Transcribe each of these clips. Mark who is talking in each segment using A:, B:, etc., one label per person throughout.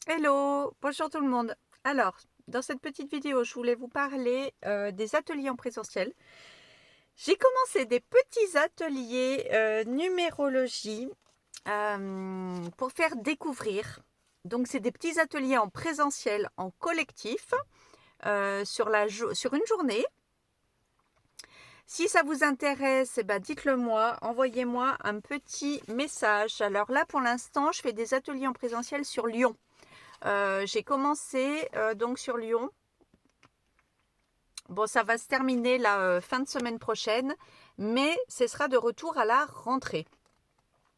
A: Hello, bonjour tout le monde. Alors, dans cette petite vidéo, je voulais vous parler des ateliers en présentiel. J'ai commencé des petits ateliers numérologie pour faire découvrir. Donc, c'est des petits ateliers en présentiel, en collectif, sur une journée. Si ça vous intéresse, eh ben, dites-le moi, envoyez-moi un petit message. Alors là, pour l'instant, je fais des ateliers en présentiel sur Lyon. J'ai commencé donc sur Lyon. Bon, ça va se terminer la fin de semaine prochaine, mais ce sera de retour à la rentrée,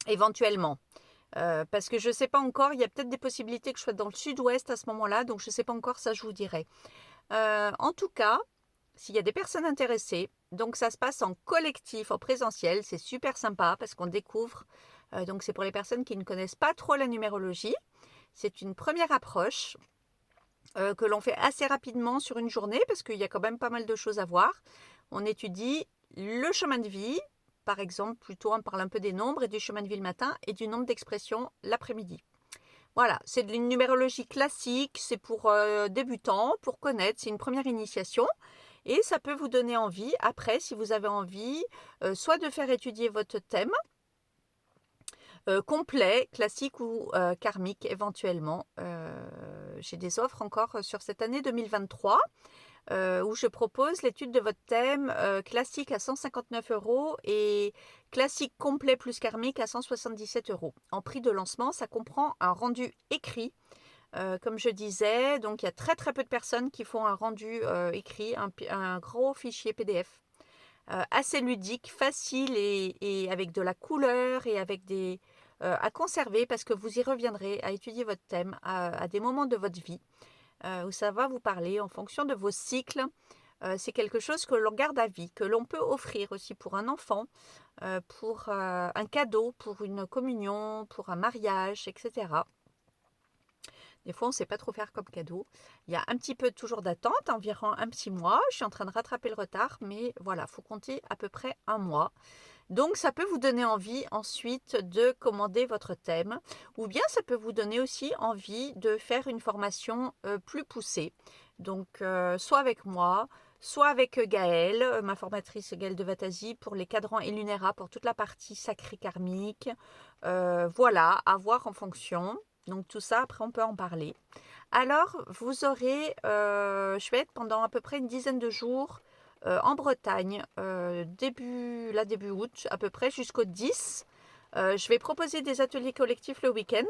A: éventuellement. Parce que je ne sais pas encore, il y a peut-être des possibilités que je sois dans le sud-ouest à ce moment-là, donc je ne sais pas encore, ça je vous dirai. En tout cas, s'il y a des personnes intéressées, donc ça se passe en collectif, en présentiel, c'est super sympa parce qu'on découvre, donc c'est pour les personnes qui ne connaissent pas trop la numérologie, c'est une première approche. Que l'on fait assez rapidement sur une journée parce qu'il y a quand même pas mal de choses à voir. On étudie le chemin de vie, par exemple, plutôt on parle un peu des nombres et du chemin de vie le matin et du nombre d'expressions l'après-midi. Voilà, c'est de une numérologie classique, c'est pour débutants, pour connaître, c'est une première initiation et ça peut vous donner envie, après, si vous avez envie, soit de faire étudier votre thème, complet, classique ou karmique éventuellement. J'ai des offres encore sur cette année 2023 où je propose l'étude de votre thème classique à 159 € et classique complet plus karmique à 177 €. En prix de lancement, ça comprend un rendu écrit. Comme je disais, donc il y a très très peu de personnes qui font un rendu écrit, un gros fichier PDF. Assez ludique, facile et avec de la couleur et avec des à conserver parce que vous y reviendrez à étudier votre thème à des moments de votre vie où ça va vous parler en fonction de vos cycles. C'est quelque chose que l'on garde à vie, que l'on peut offrir aussi pour un enfant, pour un cadeau, pour une communion, pour un mariage, etc. Des fois, on ne sait pas trop faire comme cadeau. Il y a un petit peu toujours d'attente, environ un petit mois. Je suis en train de rattraper le retard, mais voilà, il faut compter à peu près un mois. Donc, ça peut vous donner envie ensuite de commander votre thème, ou bien ça peut vous donner aussi envie de faire une formation plus poussée. Donc, soit avec moi, soit avec Gaëlle, ma formatrice Gaëlle de Vatasi, pour les cadrans et lunéra, pour toute la partie sacrée karmique. Voilà, à voir en fonction. Donc, tout ça, après, on peut en parler. Alors, vous aurez, je vais être pendant à peu près une dizaine de jours en Bretagne, début août, à peu près jusqu'au 10. Je vais proposer des ateliers collectifs le week-end.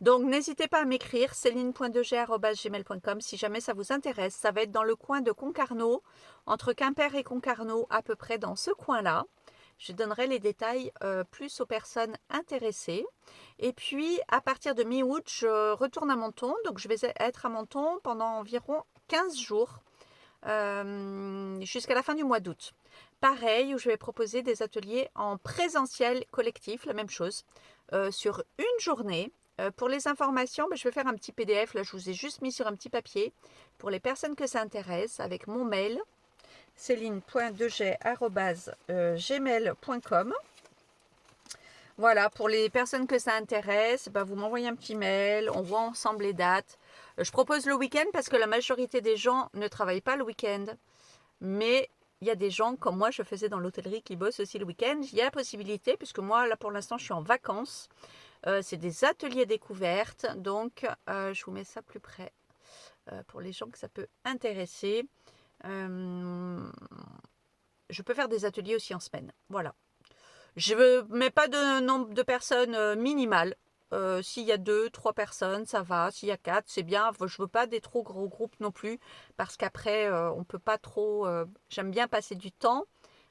A: Donc, n'hésitez pas à m'écrire, céline.deg@gmail.com si jamais ça vous intéresse. Ça va être dans le coin de Concarneau, entre Quimper et Concarneau, à peu près dans ce coin-là. Je donnerai les détails plus aux personnes intéressées. Et puis, à partir de mi-août, je retourne à Menton. Donc, je vais être à Menton pendant environ 15 jours jusqu'à la fin du mois d'août. Pareil, où je vais proposer des ateliers en présentiel collectif, la même chose, sur une journée. Pour les informations, je vais faire un petit PDF. Là, je vous ai juste mis sur un petit papier pour les personnes que ça intéresse avec mon mail céline.degey@gmail.com. Voilà, pour les personnes que ça intéresse, vous m'envoyez un petit mail, on voit ensemble les dates. Je propose le week-end parce que la majorité des gens ne travaillent pas le week-end. Mais il y a des gens comme moi, je faisais dans l'hôtellerie, qui bossent aussi le week-end. Il y a la possibilité, puisque moi, là, pour l'instant, je suis en vacances. C'est des ateliers découvertes. Donc, je vous mets ça plus près pour les gens que ça peut intéresser. Je peux faire des ateliers aussi en semaine. Voilà. Je ne mets pas de nombre de personnes minimal. S'il y a 2, 3 personnes, ça va. S'il y a 4, c'est bien. Je ne veux pas des trop gros groupes non plus. Parce qu'après, on ne peut pas trop... j'aime bien passer du temps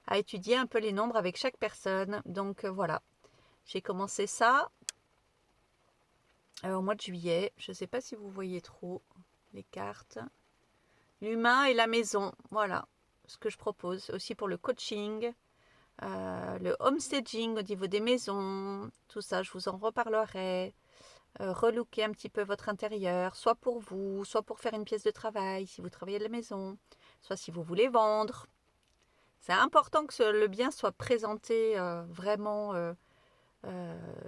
A: à étudier un peu les nombres avec chaque personne. Donc voilà. J'ai commencé ça au mois de juillet. Je ne sais pas si vous voyez trop les cartes. L'humain et la maison. Voilà ce que je propose. Aussi pour le coaching. Le homestaging au niveau des maisons, tout ça, je vous en reparlerai. Relooker un petit peu votre intérieur, soit pour vous, soit pour faire une pièce de travail, si vous travaillez de la maison, soit si vous voulez vendre. C'est important que le bien soit présenté vraiment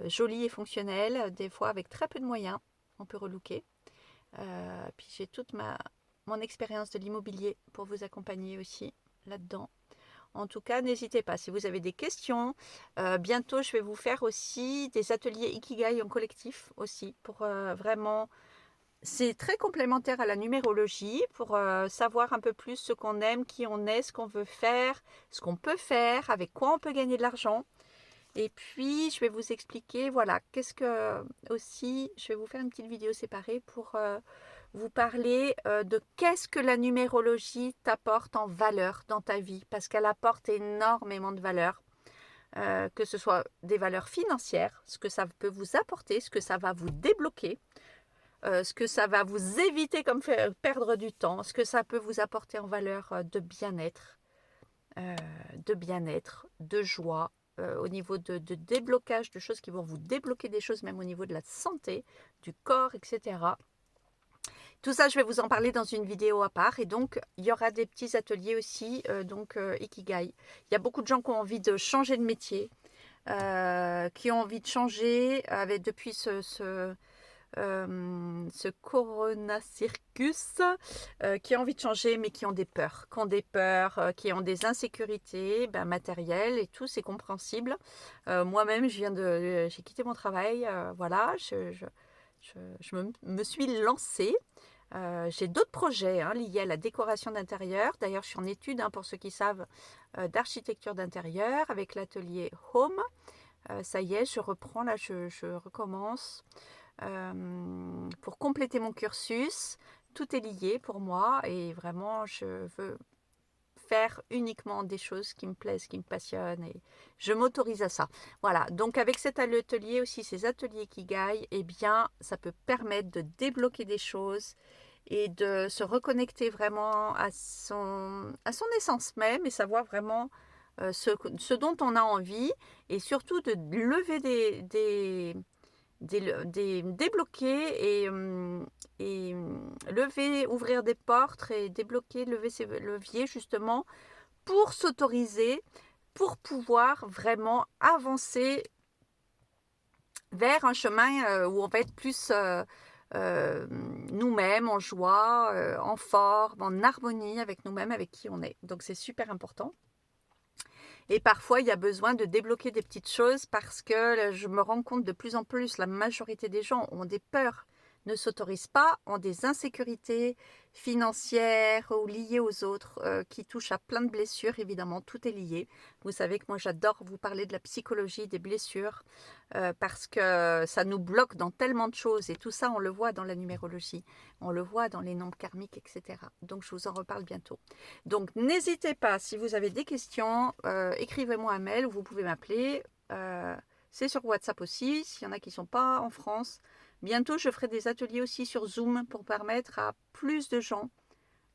A: joli et fonctionnel, des fois avec très peu de moyens. on peut relooker. Puis j'ai toute mon expérience de l'immobilier pour vous accompagner aussi là-dedans. En tout cas, n'hésitez pas, si vous avez des questions, bientôt je vais vous faire aussi des ateliers Ikigai en collectif aussi, pour vraiment, c'est très complémentaire à la numérologie, pour savoir un peu plus ce qu'on aime, qui on est, ce qu'on veut faire, ce qu'on peut faire, avec quoi on peut gagner de l'argent. Et puis, je vais vous expliquer, voilà, qu'est-ce que aussi, je vais vous faire une petite vidéo séparée pour vous parler de qu'est-ce que la numérologie t'apporte en valeur dans ta vie, parce qu'elle apporte énormément de valeur, que ce soit des valeurs financières, ce que ça peut vous apporter, ce que ça va vous débloquer, ce que ça va vous éviter comme perdre du temps, ce que ça peut vous apporter en valeur de bien-être, de joie, au niveau de déblocage de choses qui vont vous débloquer des choses, même au niveau de la santé, du corps, etc. Tout ça, je vais vous en parler dans une vidéo à part. Et donc, il y aura des petits ateliers aussi, Ikigai. Il y a beaucoup de gens qui ont envie de changer de métier, qui ont envie de changer depuis ce Corona Circus, qui ont envie de changer mais qui ont des peurs, qui ont des insécurités matérielles et tout, c'est compréhensible. Moi-même, j'ai quitté mon travail, voilà, je me suis lancée. J'ai d'autres projets liés à la décoration d'intérieur. D'ailleurs, je suis en études, pour ceux qui savent, d'architecture d'intérieur avec l'atelier Home. Ça y est, je reprends, là, je recommence pour compléter mon cursus. Tout est lié pour moi et vraiment, je veux faire uniquement des choses qui me plaisent, qui me passionnent et je m'autorise à ça. Voilà, donc avec cet atelier aussi, ces ateliers Ikigai, eh bien, ça peut permettre de débloquer des choses et de se reconnecter vraiment à son essence même et savoir vraiment ce dont on a envie et surtout de lever débloquer et lever, ouvrir des portes et débloquer, lever ces leviers justement pour s'autoriser, pour pouvoir vraiment avancer vers un chemin où on va être plus nous-mêmes, en joie, en forme, en harmonie avec nous-mêmes, avec qui on est. Donc c'est super important. Et parfois, il y a besoin de débloquer des petites choses parce que je me rends compte de plus en plus, la majorité des gens ont des peurs, ne s'autorisent pas, ont des insécurités financières ou liées aux autres qui touchent à plein de blessures. Évidemment, tout est lié. Vous savez que moi, j'adore vous parler de la psychologie des blessures parce que ça nous bloque dans tellement de choses. Et tout ça, on le voit dans la numérologie, on le voit dans les nombres karmiques, etc. Donc, je vous en reparle bientôt. Donc, n'hésitez pas, si vous avez des questions, écrivez-moi un mail ou vous pouvez m'appeler. C'est sur WhatsApp aussi, s'il y en a qui ne sont pas en France. Bientôt, je ferai des ateliers aussi sur Zoom pour permettre à plus de gens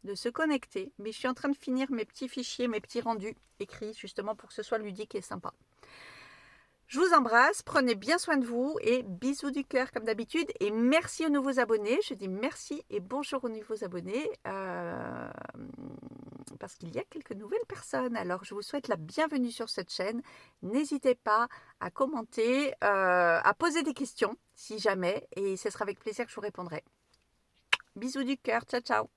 A: de se connecter. Mais je suis en train de finir mes petits fichiers, mes petits rendus écrits, justement pour que ce soit ludique et sympa. Je vous embrasse, prenez bien soin de vous et bisous du cœur comme d'habitude. Et merci aux nouveaux abonnés. Je dis merci et bonjour aux nouveaux abonnés parce qu'il y a quelques nouvelles personnes. Alors, je vous souhaite la bienvenue sur cette chaîne. N'hésitez pas à commenter, à poser des questions si jamais et ce sera avec plaisir que je vous répondrai. Bisous du cœur, ciao ciao.